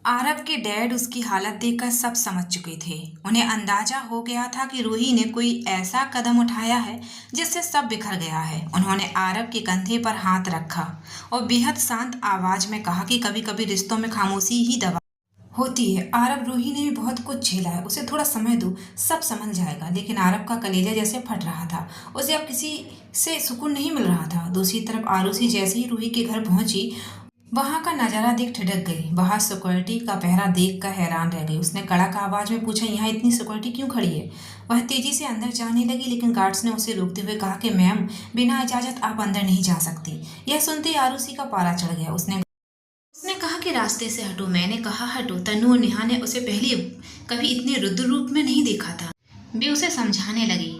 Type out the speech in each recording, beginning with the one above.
आरव के डैड उसकी हालत देखकर सब समझ चुके थे। उन्हें अंदाजा हो गया था कि रूही ने कोई ऐसा कदम उठाया है जिससे सब बिखर गया है। उन्होंने आरव के कंधे पर हाथ रखा और बेहद शांत आवाज में कहा कि कभी कभी रिश्तों में खामोशी ही दवा होती है। आरव, रूही ने भी बहुत कुछ झेला है, उसे थोड़ा समय दो, सब समझ जाएगा। लेकिन आरव का कलेजा जैसे फट रहा था। उसे अब किसी से सुकून नहीं मिल रहा था। दूसरी तरफ आरुषि जैसे ही रूही के घर पहुंची, वहां का नजारा देख ठिठक गई। बाहर सिक्योरिटी का पहरा देख कर हैरान रह गई। उसने कड़क आवाज में पूछा, यहाँ इतनी सिक्योरिटी क्यों खड़ी है? वह तेजी से अंदर जाने लगी, लेकिन गार्ड्स ने उसे रोकते हुए कहा कि मैम, बिना इजाजत आप अंदर नहीं जा सकती। यह सुनते ही आरुषि का पारा चढ़ गया। उसने उसने कहा कि रास्ते से हटो। मैंने कहा हटो। तनु और नेहा ने उसे पहले कभी इतने रुद्र रूप में नहीं देखा था। वे उसे समझाने लगी,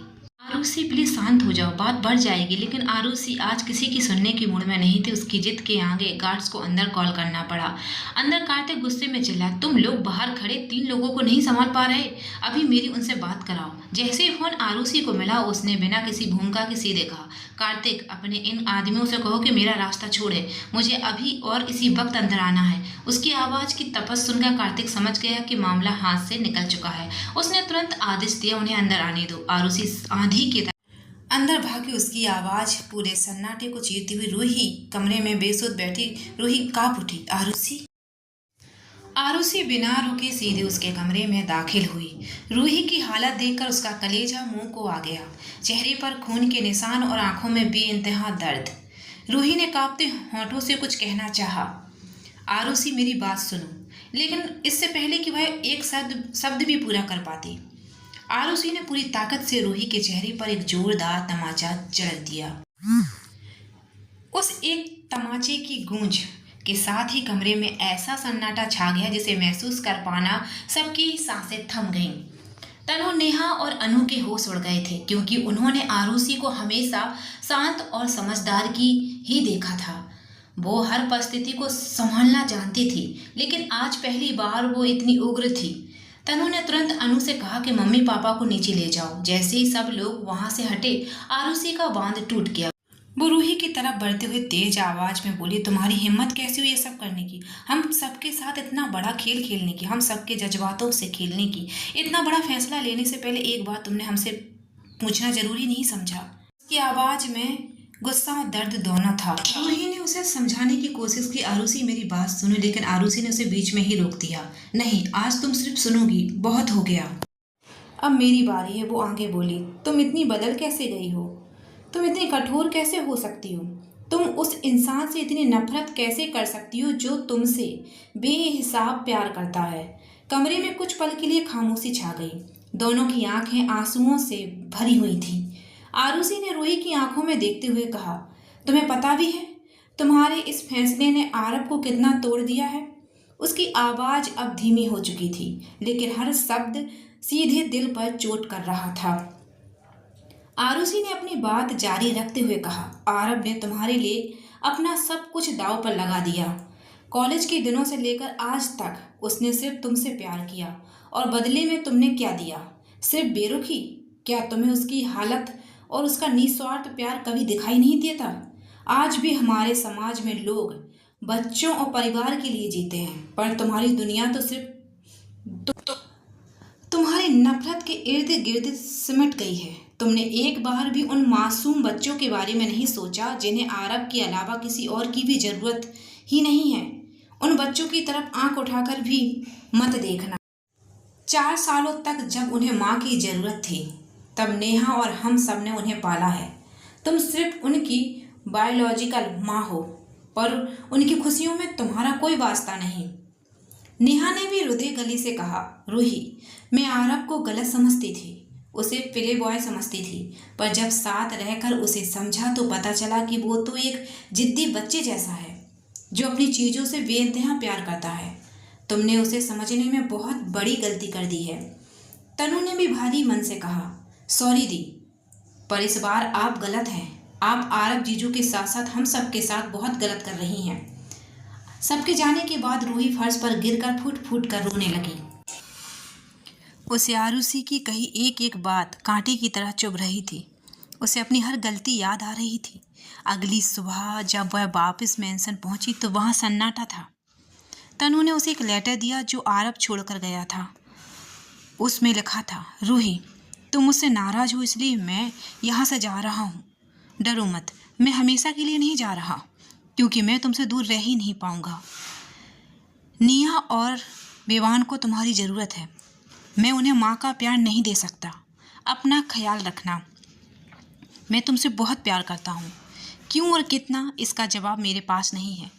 आरुषि प्लीज शांत हो जाओ, बात बढ़ जाएगी। लेकिन आरुषि आज किसी की सुनने की मूड में नहीं थी। उसकी जिद के आगे गार्ड्स को अंदर कॉल करना पड़ा। अंदर कार्तिक गुस्से में चिल्लाया, तुम लोग बाहर खड़े 3 लोगों को नहीं संभाल पा रहे? अभी मेरी उनसे बात कराओ। जैसे ही फोन आरुषि को मिला, उसने बिना किसी भूमिका के सीधे कहा, कार्तिक, अपने इन आदमियों से कहो कि मेरा रास्ता छोड़े, मुझे अभी और इसी वक्त अंदर आना है। उसकी आवाज की तपस सुनकर कार्तिक समझ गया कि मामला हाथ से निकल चुका है। उसने तुरंत आदेश दिया, उन्हें अंदर आने दो। आरुषि आंधी की तरह अंदर भागी। उसकी आवाज पूरे सन्नाटे को चीरती हुई रूही कमरे में बेसुध बैठी रूही कांप उठी। आरुषि आरुषि बिना रुके सीधे उसके कमरे में दाखिल हुई। रूही की हालत देखकर उसका कलेजा मुंह को आ गया। चेहरे पर खून के निशान और आंखों में बेइंतहा दर्द। रूही ने कांपते होठों से कुछ कहना चाहा। आरुषि, मेरी बात सुनो। लेकिन इससे पहले कि वह एक शब्द भी पूरा कर पाती, आरुषि ने पूरी ताकत से रूही के चेहरे पर एक जोरदार तमाचा जड़ दिया। उस एक तमाचे की गूंज के साथ ही कमरे में ऐसा सन्नाटा छा गया जिसे महसूस कर पाना सबकी सांसें थम गईं। तनु, नेहा और अनु के होश उड़ गए थे, क्योंकि उन्होंने आरुषि को हमेशा शांत और समझदार की ही देखा था। वो हर परिस्थिति को संभालना जानती थी, लेकिन आज पहली बार वो इतनी उग्र थी। तनु ने तुरंत अनु से कहा कि मम्मी पापा को नीचे ले जाओ। जैसे ही सब लोग वहां से हटे, आरुषि का बांध टूट गया। वो रूही की तरफ बढ़ते हुए तेज आवाज में बोली, तुम्हारी हिम्मत कैसी हुई ये सब करने की? हम सबके साथ इतना बड़ा खेल खेलने की, हम सबके जज्बातों से खेलने की? इतना बड़ा फैसला लेने से पहले एक बार तुमने हमसे पूछना जरूरी नहीं समझा? उसकी आवाज में गुस्सा और दर्द दोनों था। रूही ने उसे समझाने की कोशिश की, आरुषि मेरी बात सुनो, लेकिन आरुषि ने उसे बीच में ही रोक दिया। नहीं, आज तुम सिर्फ सुनोगी, बहुत हो गया, अब मेरी बारी है। वो आगे बोली, तुम इतनी बदल कैसे गई हो? तुम इतनी कठोर कैसे हो सकती हो? तुम उस इंसान से इतनी नफरत कैसे कर सकती हो जो तुमसे बेहिसाब प्यार करता है? कमरे में कुछ पल के लिए खामोशी छा गई। दोनों की आंखें आंसुओं से भरी हुई थी। आरुषि ने रूही की आंखों में देखते हुए कहा, तुम्हें पता भी है तुम्हारे इस फैसले ने आरव को कितना तोड़ दिया है? उसकी आवाज अब धीमी हो चुकी थी, लेकिन हर शब्द सीधे दिल पर चोट कर रहा था। आरुषि ने अपनी बात जारी रखते हुए कहा, आरव ने तुम्हारे लिए अपना सब कुछ दांव पर लगा दिया। कॉलेज के दिनों से लेकर आज तक उसने सिर्फ तुमसे प्यार किया, और बदले में तुमने क्या दिया? सिर्फ बेरुखी। क्या तुम्हें उसकी हालत और उसका निस्वार्थ प्यार कभी दिखाई नहीं देता? आज भी हमारे समाज में लोग बच्चों और परिवार के लिए जीते हैं, पर तुम्हारी दुनिया तो सिर्फ तुम्हारी नफरत के इर्द गिर्द सिमट गई है। तुमने एक बार भी उन मासूम बच्चों के बारे में नहीं सोचा जिन्हें आरव के अलावा किसी और की भी जरूरत ही नहीं है। उन बच्चों की तरफ आंख उठाकर भी मत देखना। 4 सालों तक जब उन्हें माँ की जरूरत थी, तब नेहा और हम सब ने उन्हें पाला है। तुम सिर्फ उनकी बायोलॉजिकल माँ हो, पर उनकी खुशियों में तुम्हारा कोई वास्ता नहीं। नेहा ने भी हृदय गली से कहा, रूही, मैं आरव को गलत समझती थी, उसे प्ले बॉय समझती थी, पर जब साथ रहकर उसे समझा तो पता चला कि वो तो एक जिद्दी बच्चे जैसा है जो अपनी चीज़ों से बेइंतहा प्यार करता है। तुमने उसे समझने में बहुत बड़ी गलती कर दी है। तनु ने भी भारी मन से कहा, सॉरी दी, पर इस बार आप गलत हैं। आप आरव जीजू के साथ साथ हम सबके साथ बहुत गलत कर रही हैं। सबके जाने के बाद रूही फर्श पर गिरकर फूट फूट कर रोने लगी। उसे आरुषि की कही एक एक बात कांटे की तरह चुभ रही थी। उसे अपनी हर गलती याद आ रही थी। अगली सुबह जब वह वापस मेंशन पहुंची तो वहां सन्नाटा था। तनु ने उसे एक लेटर दिया जो आरब छोड़कर गया था। उसमें लिखा था, रूही, तुम मुझसे नाराज हो इसलिए मैं यहाँ से जा रहा हूँ। डरो मत, मैं हमेशा के लिए नहीं जा रहा, क्योंकि मैं तुमसे दूर रह ही नहीं पाऊँगा। निया और बेवान को तुम्हारी ज़रूरत है। मैं उन्हें माँ का प्यार नहीं दे सकता। अपना ख्याल रखना। मैं तुमसे बहुत प्यार करता हूँ। क्यों और कितना, इसका जवाब मेरे पास नहीं है।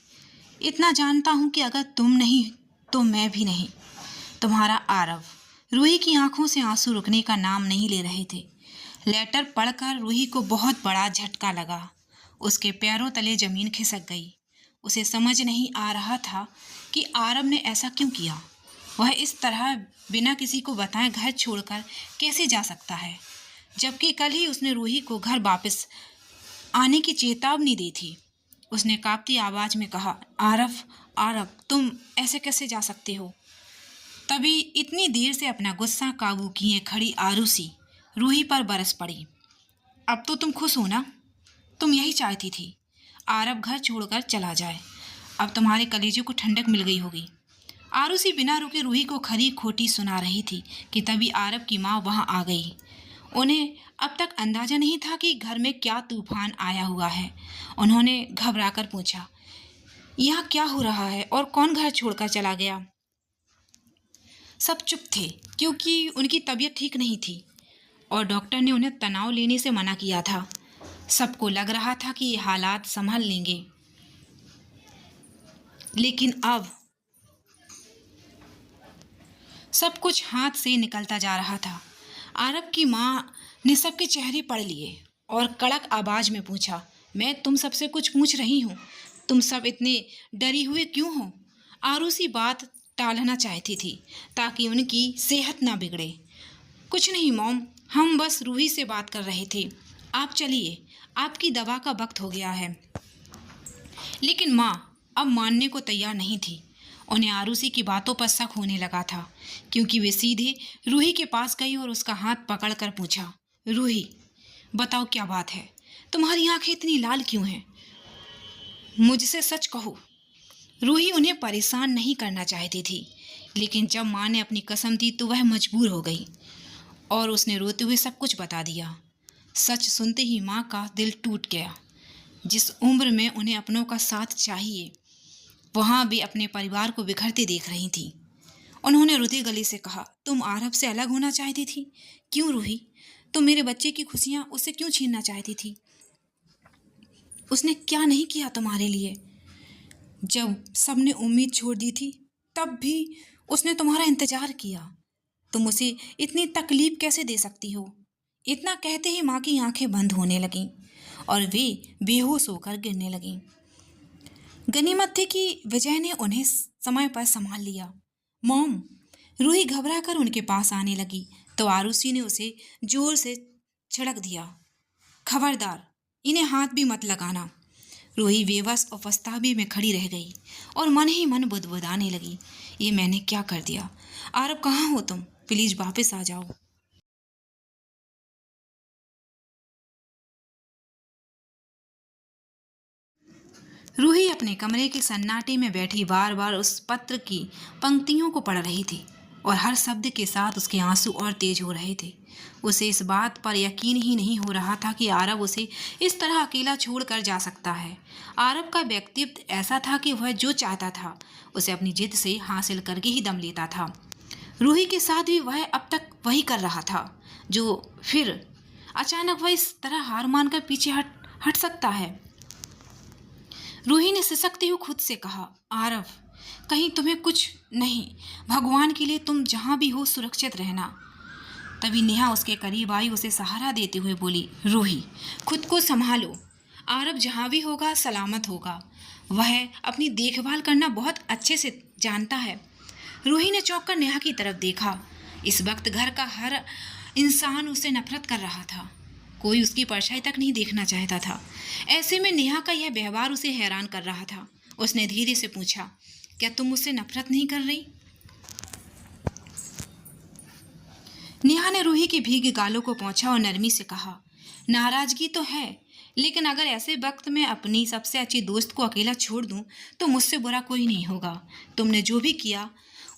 इतना जानता हूँ कि अगर तुम नहीं तो मैं भी नहीं। तुम्हारा आरव। रूही की आंखों से आंसू रुकने का नाम नहीं ले रहे थे। लेटर पढ़कर रूही को बहुत बड़ा झटका लगा। उसके पैरों तले जमीन खिसक गई। उसे समझ नहीं आ रहा था कि आरव ने ऐसा क्यों किया। वह इस तरह बिना किसी को बताए घर छोड़कर कैसे जा सकता है, जबकि कल ही उसने रूही को घर वापस आने की चेतावनी दी थी। उसने कांपती आवाज में कहा, आरव, आरव, तुम ऐसे कैसे जा सकते हो? तभी इतनी देर से अपना गुस्सा काबू किए खड़ी आरुषि रूही पर बरस पड़ी। अब तो तुम खुश हो ना? तुम यही चाहती थी, आरव घर छोड़कर चला जाए। अब तुम्हारे कलेजे को ठंडक मिल गई होगी। आरुषि बिना रुके रूही को खरी खोटी सुना रही थी कि तभी आरव की माँ वहाँ आ गई। उन्हें अब तक अंदाजा नहीं था कि घर में क्या तूफान आया हुआ है। उन्होंने घबराकर पूछा, यहाँ क्या हो रहा है और कौन घर छोड़कर चला गया? सब चुप थे, क्योंकि उनकी तबीयत ठीक नहीं थी और डॉक्टर ने उन्हें तनाव लेने से मना किया था। सबको लग रहा था कि ये हालात संभल लेंगे, लेकिन अब सब कुछ हाथ से निकलता जा रहा था। आरब की माँ ने सबके चेहरे पढ़ लिए और कड़क आवाज में पूछा, मैं तुम सबसे कुछ पूछ रही हूँ, तुम सब इतने डरी हुए क्यों हो? आरुषि बात टालना चाहती थी ताकि उनकी सेहत ना बिगड़े। कुछ नहीं मॉम, हम बस रूही से बात कर रहे थे। आप चलिए, आपकी दवा का वक्त हो गया है। लेकिन माँ अब मानने को तैयार नहीं थी। उन्हें आरुषि की बातों पर शक होने लगा था, क्योंकि वे सीधे रूही के पास गई और उसका हाथ पकड़कर पूछा, रूही, बताओ क्या बात है? तुम्हारी आंखें इतनी लाल क्यों हैं? मुझसे सच कहो। रूही उन्हें परेशान नहीं करना चाहती थी, लेकिन जब माँ ने अपनी कसम दी तो वह मजबूर हो गई और उसने रोते हुए सब कुछ बता दिया। सच सुनते ही माँ का दिल टूट गया। जिस उम्र में उन्हें अपनों का साथ चाहिए, वहाँ भी अपने परिवार को बिखरते देख रही थी। उन्होंने रुधे गले से कहा, तुम आरव से अलग होना चाहती थी? क्यों रूही? तुम मेरे बच्चे की खुशियाँ उससे क्यों छीनना चाहती थी? उसने क्या नहीं किया तुम्हारे लिए? जब सबने उम्मीद छोड़ दी थी तब भी उसने तुम्हारा इंतजार किया। तुम उसे इतनी तकलीफ कैसे दे सकती हो? इतना कहते ही माँ की आंखें बंद होने लगीं और वे बेहोश होकर गिरने लगीं। गनीमत थी कि विजय ने उन्हें समय पर संभाल लिया। मॉम, रूही घबराकर उनके पास आने लगी तो आरुषि ने उसे जोर से छिड़क दिया, खबरदार, इन्हें हाथ भी मत लगाना। रूही बेबस और पछतावे में खड़ी रह गई और मन ही मन बुदबुदाने लगी, ये मैंने क्या कर दिया? आरब, कहाँ हो तुम? प्लीज वापस आ जाओ। रूही अपने कमरे के सन्नाटे में बैठी बार बार उस पत्र की पंक्तियों को पढ़ रही थी और हर शब्द के साथ उसके आंसू और तेज हो रहे थे। उसे इस बात पर यकीन ही नहीं हो रहा था कि आरब उसे इस तरह अकेला छोड़कर जा सकता है। आरब का व्यक्तित्व ऐसा था कि वह जो चाहता था उसे अपनी जिद से हासिल करके ही दम लेता था। रूही के साथ भी वह अब तक वही कर रहा था, जो फिर अचानक वह इस तरह हार मानकर पीछे हट सकता है। रूही ने सिसकते हुए खुद से कहा, आरव, कहीं तुम्हें कुछ नहीं, भगवान के लिए तुम जहाँ भी हो सुरक्षित रहना। तभी नेहा उसके करीब आई, उसे सहारा देते हुए बोली, रूही, खुद को संभालो, आरव जहाँ भी होगा सलामत होगा। वह अपनी देखभाल करना बहुत अच्छे से जानता है। रूही ने चौंक कर नेहा की तरफ देखा। इस वक्त घर का हर इंसान उससे नफरत कर रहा था। कोई उसकी परछाई तक नहीं देखना चाहता था। ऐसे में नेहा का यह व्यवहार उसे हैरान कर रहा था। उसने धीरे से पूछा, क्या तुम मुझसे नफरत नहीं कर रही? नेहा ने रूही के भीगे गालों को पोंछा और नरमी से कहा, नाराजगी तो है, लेकिन अगर ऐसे वक्त में अपनी सबसे अच्छी दोस्त को अकेला छोड़ दूं तो मुझसे बुरा कोई नहीं होगा। तुमने जो भी किया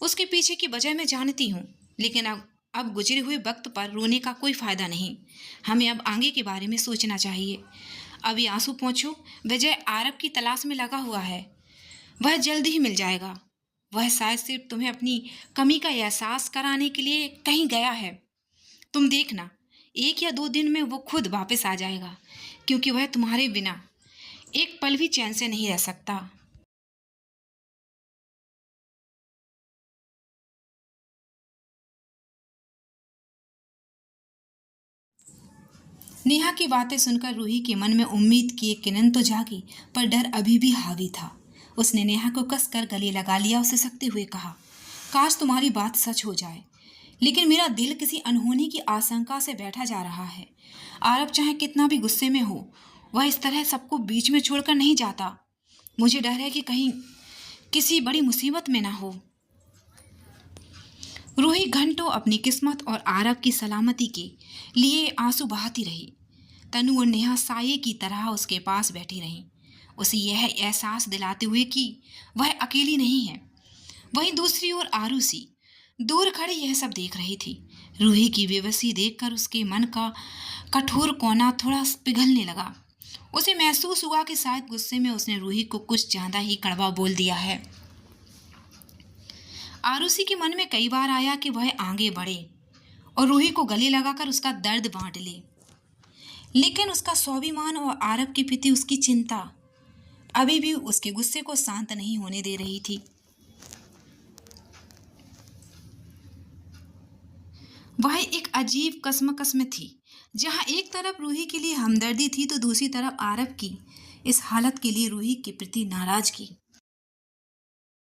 उसके पीछे की वजह मैं जानती हूँ, लेकिन अब गुजरे हुए वक्त पर रोने का कोई फायदा नहीं। हमें अब आगे के बारे में सोचना चाहिए। अभी आंसू पोंछो। विजय आरब की तलाश में लगा हुआ है। वह जल्द ही मिल जाएगा। वह शायद सिर्फ तुम्हें अपनी कमी का एहसास कराने के लिए कहीं गया है। तुम देखना, 1 या 2 दिन में वो खुद वापस आ जाएगा, क्योंकि वह तुम्हारे बिना एक पल भी चैन से नहीं रह सकता। नेहा की बातें सुनकर रूही के मन में उम्मीद की एक किरण तो जागी, पर डर अभी भी हावी था। उसने नेहा को कसकर गले लगा लिया, उसे सकते हुए कहा, काश तुम्हारी बात सच हो जाए, लेकिन मेरा दिल किसी अनहोनी की आशंका से बैठा जा रहा है। आरब चाहे कितना भी गुस्से में हो, वह इस तरह सबको बीच में छोड़कर नहीं जाता। मुझे डर है कि कहीं किसी बड़ी मुसीबत में ना हो। रूही घंटों अपनी किस्मत और आरब की सलामती के लिए आंसू बहाती रही। तनु और नेहा साये की तरह उसके पास बैठी रहीं, उसे यह एहसास दिलाते हुए कि वह अकेली नहीं है। वहीं दूसरी ओर आरुषि दूर खड़ी यह सब देख रही थी। रूही की बेबसी देखकर उसके मन का कठोर कोना थोड़ा पिघलने लगा। उसे महसूस हुआ कि शायद गुस्से में उसने रूही को कुछ ज्यादा ही कड़वा बोल दिया है। आरुषि के मन में कई बार आया कि वह आगे बढ़े और रूही को गले लगाकर उसका दर्द बांट ले, लेकिन उसका स्वाभिमान और आरब के प्रति उसकी चिंता अभी भी उसके गुस्से को शांत नहीं होने दे रही थी। वह एक अजीब कश्मकश में थी, जहां एक तरफ रूही के लिए हमदर्दी थी तो दूसरी तरफ आरब की इस हालत के लिए रूही के प्रति नाराजगी।